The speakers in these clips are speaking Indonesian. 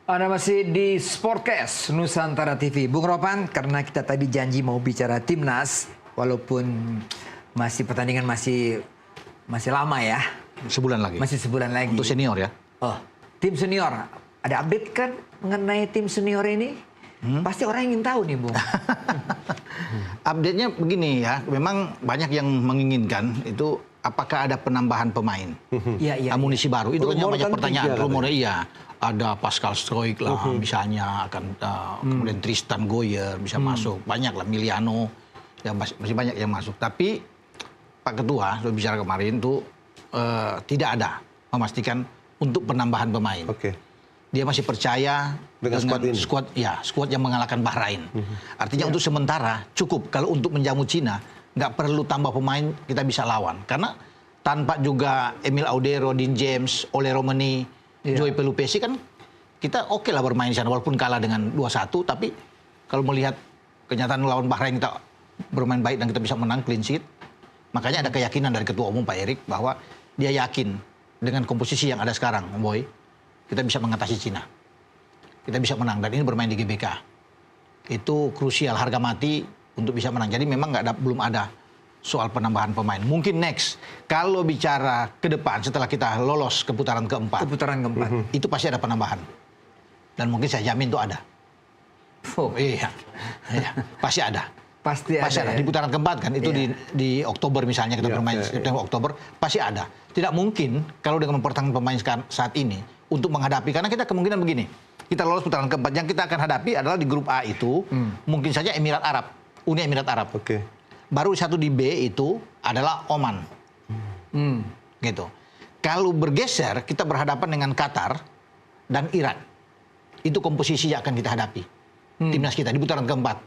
Anda masih di Sportcast Nusantara TV. Bung Ropan, karena kita tadi janji mau bicara timnas, walaupun pertandingan masih lama ya. Sebulan lagi. Masih sebulan lagi. Untuk senior ya. Oh, tim senior. Ada update kan mengenai tim senior ini? Pasti orang ingin tahu nih, Bung. Update-nya begini ya, memang banyak yang menginginkan itu apakah ada penambahan pemain, amunisi baru. Itu kan banyak pertanyaan. Rumornya iya, ada Pascal Stroik lah, misalnya akan kemudian Tristan Goyer bisa masuk, banyak lah Miliano, ya masih banyak yang masuk. Tapi Pak Ketua sudah bicara kemarin tuh tidak ada memastikan untuk penambahan pemain. Dia masih percaya dengan skuad yang mengalahkan Bahrain. Artinya untuk sementara cukup. Kalau untuk menjamu Cina nggak perlu tambah pemain, kita bisa lawan. Karena tanpa juga Emil Audero, Dean James, Ole Romani, Joey Pelupesi kan kita oke lah bermain di sana walaupun kalah dengan 2-1. Tapi kalau melihat kenyataan lawan Bahrain kita bermain baik dan kita bisa menang clean sheet, makanya ada keyakinan dari Ketua Umum Pak Erik bahwa dia yakin dengan komposisi yang ada sekarang, Boy, kita bisa mengatasi Cina. Kita bisa menang dan ini bermain di GBK. Itu krusial, harga mati untuk bisa menang. Jadi memang belum ada soal penambahan pemain. Mungkin next, kalau bicara ke depan setelah kita lolos ke putaran keempat. Itu pasti ada penambahan. Dan mungkin saya jamin itu ada. Iya, pasti ada. Pasti ada. Di putaran keempat kan, itu di Oktober misalnya kita bermain September Oktober, pasti ada. Tidak mungkin kalau dengan mempertahankan pemain saat ini untuk menghadapi, karena kita kemungkinan begini, kita lolos putaran keempat, yang kita akan hadapi adalah di grup A itu mungkin saja Emirat Arab, Uni Emirat Arab. Baru satu di B itu adalah Oman. Gitu. Kalau bergeser kita berhadapan dengan Qatar dan Iran. Itu komposisi yang akan kita hadapi. Timnas kita di putaran keempat.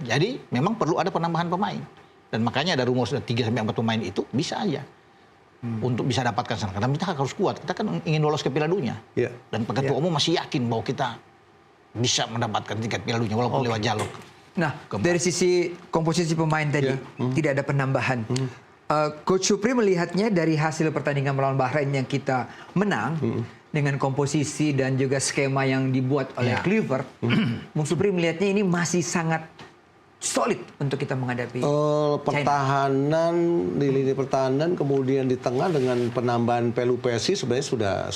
Jadi memang perlu ada penambahan pemain. Dan makanya ada rumor 3-4 pemain itu bisa aja. Untuk bisa dapatkan sana. Karena kita harus kuat. Kita kan ingin lolos ke Piala Dunia. Dan Pak Ketua Umum masih yakin bahwa kita bisa mendapatkan tiket Piala Dunia walaupun lewat jalur. Nah, dari sisi komposisi pemain tadi tidak ada penambahan. Coach Supri melihatnya dari hasil pertandingan melawan Bahrain yang kita menang dengan komposisi dan juga skema yang dibuat oleh Kluivert, Bung Supri melihatnya ini masih sangat solid untuk kita menghadapi pertahanan di lini pertahanan, kemudian di tengah dengan penambahan Pelupesi sebenarnya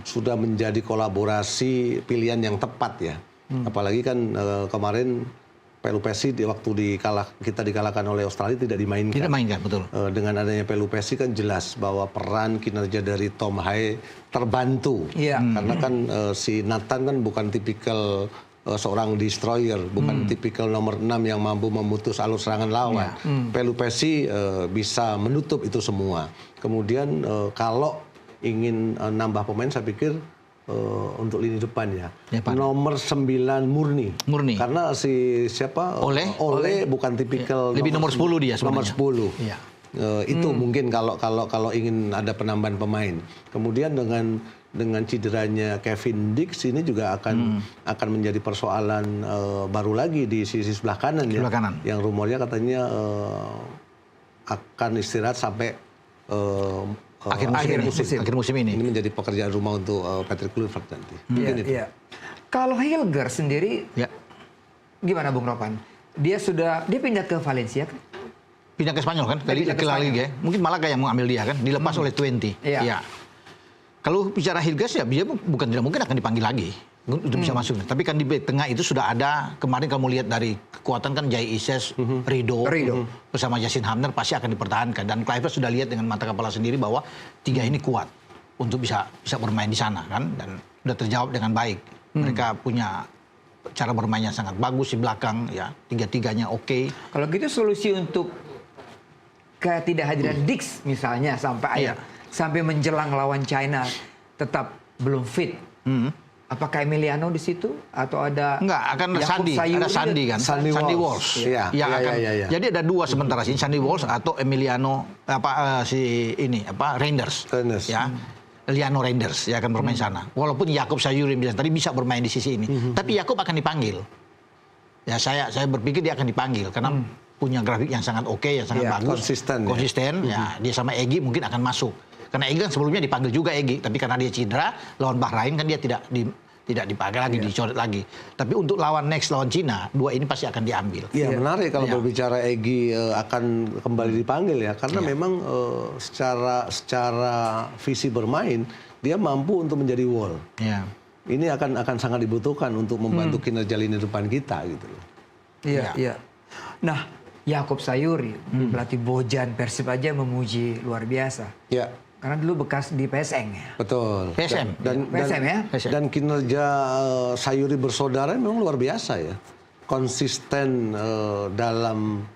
sudah menjadi kolaborasi pilihan yang tepat ya. Apalagi kan kemarin Pelupesi waktu kita dikalahkan oleh Australia tidak dimainkan. Tidak mainkan, betul. Dengan adanya Pelupesi kan jelas bahwa peran kinerja dari Tom Haye terbantu. Karena kan si Nathan kan bukan tipikal seorang destroyer, bukan tipikal nomor 6 yang mampu memutus alur serangan lawan. Pelupesi bisa menutup itu semua. Kemudian kalau ingin nambah pemain, saya pikir untuk lini depan ya. Nomor 9 murni. Karena Ole bukan tipikal lebih nomor 10 dia sebenarnya. Nomor 10. Itu mungkin kalau ingin ada penambahan pemain. Kemudian dengan cederanya Kevin Dix ini juga akan menjadi persoalan baru lagi di sisi sebelah kanan ya. Yang rumornya katanya akan istirahat sampai akhir musim ini. Ini menjadi pekerjaan rumah untuk Patrick Kluivert nanti. Kalau Hilger sendiri gimana Bung Ropan? Dia pindah ke Valencia kan? Pindah ke Spanyol kan? Tadi ke La Liga. Mungkin Malaga yang mengambil dia kan, dilepas oleh 20. Kalau bicara Hilgers ya dia bukan tidak mungkin akan dipanggil lagi untuk bisa masuk. Tapi kan di tengah itu sudah ada, kemarin kamu lihat dari kekuatan kan Jai Ises, Rido bersama Yasin Hamner pasti akan dipertahankan. Dan Kluivert sudah lihat dengan mata kepala sendiri bahwa tiga ini kuat untuk bisa bermain di sana kan. Dan sudah terjawab dengan baik. Mereka punya cara bermainnya sangat bagus di belakang ya, tiga-tiganya oke. Kalau gitu solusi untuk ketidakhadiran Dix misalnya sampai menjelang lawan China tetap belum fit. Apakah Emiliano di situ atau ada? Enggak, akan Sandy kan. Sandy Walsh. Jadi ada dua sementara sini, Sandy Walsh atau Emiliano Reinders. Ya. Liano Reinders ya akan bermain sana. Walaupun Jakob Sayuri tadi bisa bermain di sisi ini, tapi Jakob akan dipanggil. Ya saya berpikir dia akan dipanggil karena punya grafik yang sangat oke, yang sangat bagus, konsisten. Ya, dia sama Egy mungkin akan masuk. Karena Egy kan sebelumnya dipanggil juga Egy, tapi karena dia cedera lawan Bahrain kan dia tidak dipakai lagi, dicoret lagi. Tapi untuk lawan Cina, 2 ini pasti akan diambil. Iya, menarik kalau berbicara Egy akan kembali dipanggil ya, karena memang secara visi bermain dia mampu untuk menjadi wall. Iya. Ini akan sangat dibutuhkan untuk membantu kinerja lini depan kita gitu loh. Iya. Nah, Yakob Sayuri, pelatih Bojan Persib aja memuji luar biasa. Ya. Karena dulu bekas di PSM ya. Betul. PSM. PSM ya. Dan kinerja Sayuri bersaudara memang luar biasa ya. Konsisten dalam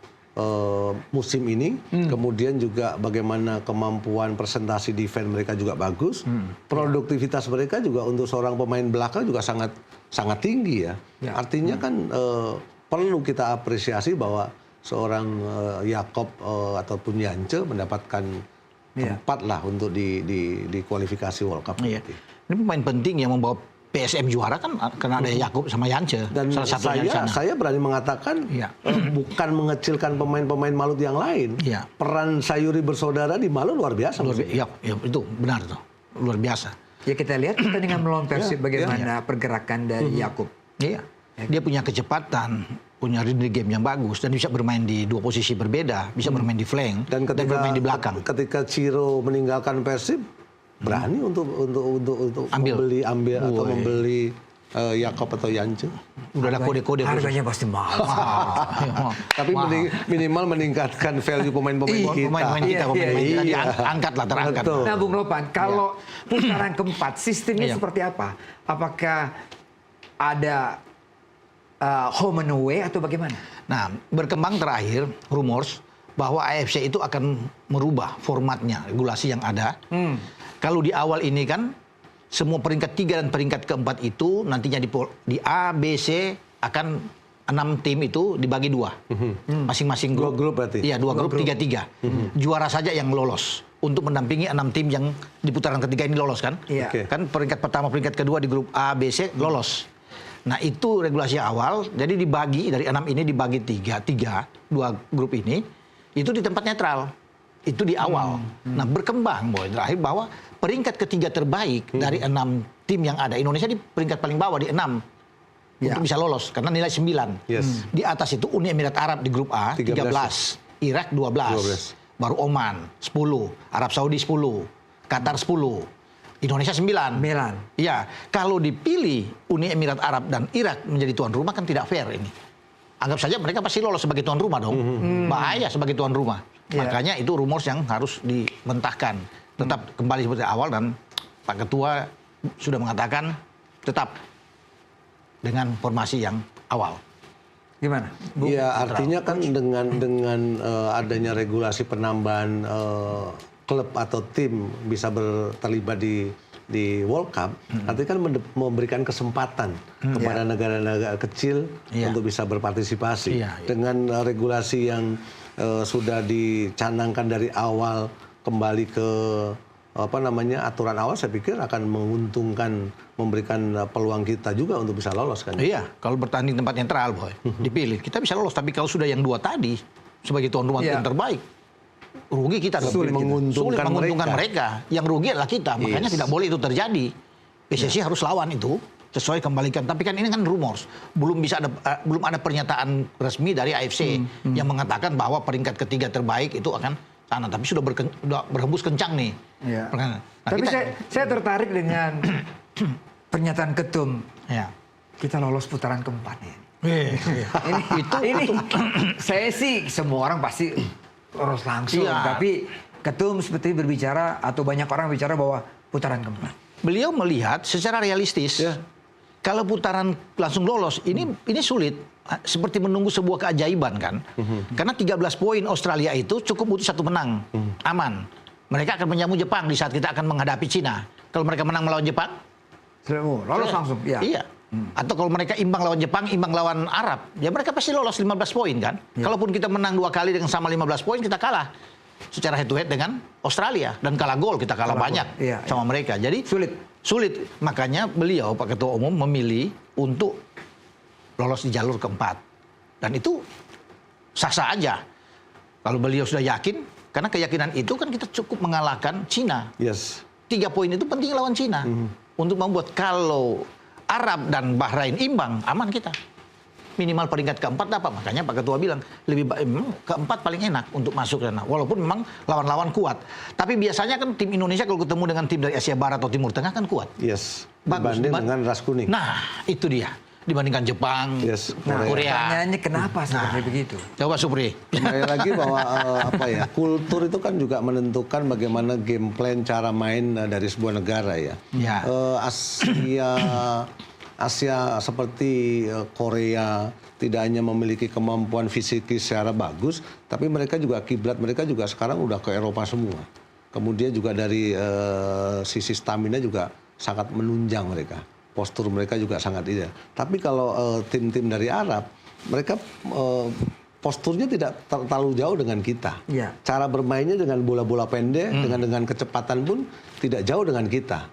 musim ini. Kemudian juga bagaimana kemampuan presentasi defense mereka juga bagus. Produktivitas mereka juga untuk seorang pemain belakang juga sangat tinggi ya. Artinya kan perlu kita apresiasi bahwa seorang Yakob ataupun Yance mendapatkan tempat lah untuk di kualifikasi World Cup. Iya. Ini pemain penting yang membawa PSM juara kan karena ada Yakob sama Yance. Dan salah satunya saya berani mengatakan bukan mengecilkan pemain-pemain Malut yang lain. Peran Sayuri bersaudara di Malut luar biasa. Iya, itu benar tuh. Luar biasa. Ya kita lihat pertandingan melawan Persib bagaimana pergerakan dari Yakob. Iya. Dia punya kecepatan, punya read game yang bagus dan bisa bermain di 2 posisi berbeda, bisa bermain di flank dan bermain di belakang. Ketika Ciro meninggalkan Persib, berani untuk membeli Yakob atau Yance. Udah ada kode-kode. Harganya pasti mahal. Tapi minimal meningkatkan value pemain-pemain kita. Pemain kita diangkat lah, terangkat. Nah, Bung Ropan, kalau putaran keempat sistemnya seperti apa? Apakah ada home and away atau bagaimana? Nah, berkembang terakhir rumors bahwa AFC itu akan merubah formatnya, regulasi yang ada. Kalau di awal ini kan semua peringkat 3 dan peringkat keempat itu nantinya di A, B, C akan 6 tim itu dibagi 2. Masing-masing grup. 2 grup berarti? Iya, 2 grup 3-3. Juara saja yang lolos untuk mendampingi 6 tim yang di putaran ketiga ini lolos kan? Iya. Kan peringkat pertama, peringkat kedua di grup A, B, C lolos. Nah itu regulasi awal, jadi dibagi dari 6 ini dibagi 3, 2 grup ini, itu di tempat netral, itu di awal. Nah berkembang terakhir bahwa peringkat ketiga terbaik dari 6 tim yang ada, Indonesia di peringkat paling bawah di 6 untuk bisa lolos karena nilai 9. Di atas itu Uni Emirat Arab di grup A 13, Irak 12, baru Oman 10, Arab Saudi 10, Qatar 10. Indonesia 9. Iya, kalau dipilih Uni Emirat Arab dan Irak menjadi tuan rumah kan tidak fair ini. Anggap saja mereka pasti lolos sebagai tuan rumah dong. Bahaya sebagai tuan rumah. Makanya itu rumors yang harus dimentahkan. Tetap kembali seperti awal dan Pak Ketua sudah mengatakan tetap dengan formasi yang awal. Gimana? Ya artinya kan dengan adanya regulasi penambahan klub atau tim bisa terlibat di World Cup, artinya kan memberikan kesempatan kepada negara-negara kecil untuk bisa berpartisipasi. Dengan regulasi yang sudah dicanangkan dari awal kembali ke aturan awal, saya pikir akan menguntungkan, memberikan peluang kita juga untuk bisa lolos kan. Iya, kalau bertanding tempat netral dipilih kita bisa lolos, tapi kalau sudah yang 2 tadi sebagai tuan rumah yang terbaik, rugi kita. Sulit menguntungkan mereka. Yang rugi adalah kita. Makanya tidak boleh itu terjadi. PSSI harus lawan itu sesuai kembalikan. Tapi kan ini kan rumors. Belum ada pernyataan resmi dari AFC yang mengatakan bahwa peringkat ketiga terbaik itu akan sana. Tapi sudah berhembus kencang nih. Nah, tapi saya tertarik dengan pernyataan ketum. Kita lolos putaran keempat nih. Ini saya sih semua orang pasti lolos langsung, tapi ketum seperti berbicara atau banyak orang bicara bahwa putaran keempat. Beliau melihat secara realistis, kalau putaran langsung lolos ini sulit, seperti menunggu sebuah keajaiban kan. Karena 13 poin Australia itu cukup butuh 1 menang, aman. Mereka akan menjamu Jepang di saat kita akan menghadapi Cina. Kalau mereka menang melawan Jepang, lolos langsung. Iya. Atau kalau mereka imbang lawan Jepang, imbang lawan Arab, ya mereka pasti lolos 15 poin kan. Kalaupun kita menang 2 kali dengan sama 15 poin, kita kalah secara head to head dengan Australia dan kalah gol, kita kalah banyak sama mereka. Jadi sulit. Makanya beliau Pak Ketua Umum memilih untuk lolos di jalur keempat. Dan itu sah-sah aja. Kalau beliau sudah yakin, karena keyakinan itu kan kita cukup mengalahkan Cina. 3 poin itu penting lawan Cina. Untuk membuat kalau Arab dan Bahrain imbang, aman kita. Minimal peringkat keempat dapat. Makanya Pak Ketua bilang keempat paling enak untuk masuk ke sana. Walaupun memang lawan-lawan kuat. Tapi biasanya kan tim Indonesia kalau ketemu dengan tim dari Asia Barat atau Timur Tengah kan kuat. Yes. Bagus. Dibanding dengan ras kuning. Nah, itu dia. Dibandingkan Jepang, Korea. Pertanyaannya kenapa seperti begitu? Coba Supri. Kembali lagi bahwa kultur itu kan juga menentukan bagaimana game plan cara main dari sebuah negara ya. Ya. Asia seperti Korea tidak hanya memiliki kemampuan fisik secara bagus, tapi mereka juga kiblat mereka juga sekarang udah ke Eropa semua. Kemudian juga dari sisi stamina juga sangat menunjang mereka. Postur mereka juga sangat ideal. Tapi kalau tim-tim dari Arab, mereka posturnya tidak terlalu jauh dengan kita. Ya. Cara bermainnya dengan bola-bola pendek, dengan kecepatan pun tidak jauh dengan kita.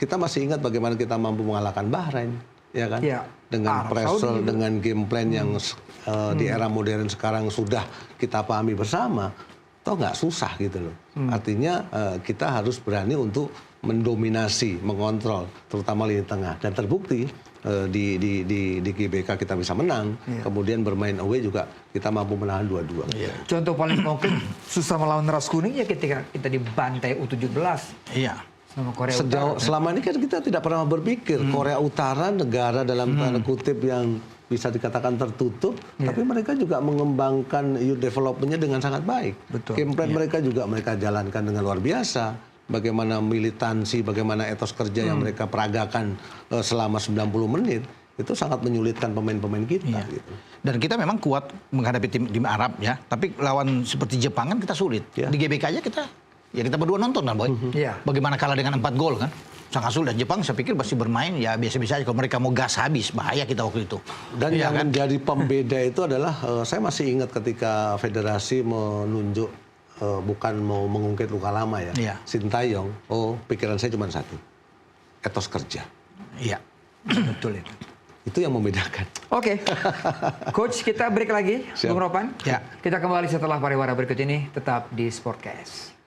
Kita masih ingat bagaimana kita mampu mengalahkan Bahrain, ya kan? Ya. Dengan pressure, dengan game plan yang di era modern sekarang sudah kita pahami bersama, toh nggak susah gitu loh. Artinya kita harus berani untuk mendominasi, mengontrol, terutama lini tengah. Dan terbukti di GBK kita bisa menang, kemudian bermain away juga kita mampu menahan 2-2. Contoh paling konkret susah melawan ras kuning ya ketika kita dibantai U17. Iya. Sama Korea Utara. Selama ini kan kita tidak pernah berpikir Korea Utara negara dalam tanda kutip yang bisa dikatakan tertutup, tapi mereka juga mengembangkan youth development-nya dengan sangat baik. Game plan mereka juga mereka jalankan dengan luar biasa. Bagaimana militansi, bagaimana etos kerja yang mereka peragakan selama 90 menit, itu sangat menyulitkan pemain-pemain kita. Gitu. Dan kita memang kuat menghadapi tim Arab ya, tapi lawan seperti Jepang kan kita sulit. Di GBK aja kita berdua nonton kan, Boy. Bagaimana kalah dengan 4 gol kan? Sangat sulit. Jepang saya pikir pasti bermain ya biasa-biasa aja. Kalau mereka mau gas habis, bahaya kita waktu itu. Dan yang menjadi pembeda itu adalah, saya masih ingat ketika federasi menunjuk, bukan mau mengungkit luka lama ya, Sintayong. Pikiran saya cuma satu, etos kerja. Iya, betul itu. Itu yang membedakan. Oke, Coach kita break lagi, Bung Ropan. Kita kembali setelah pariwara berikut ini, tetap di Sportcast.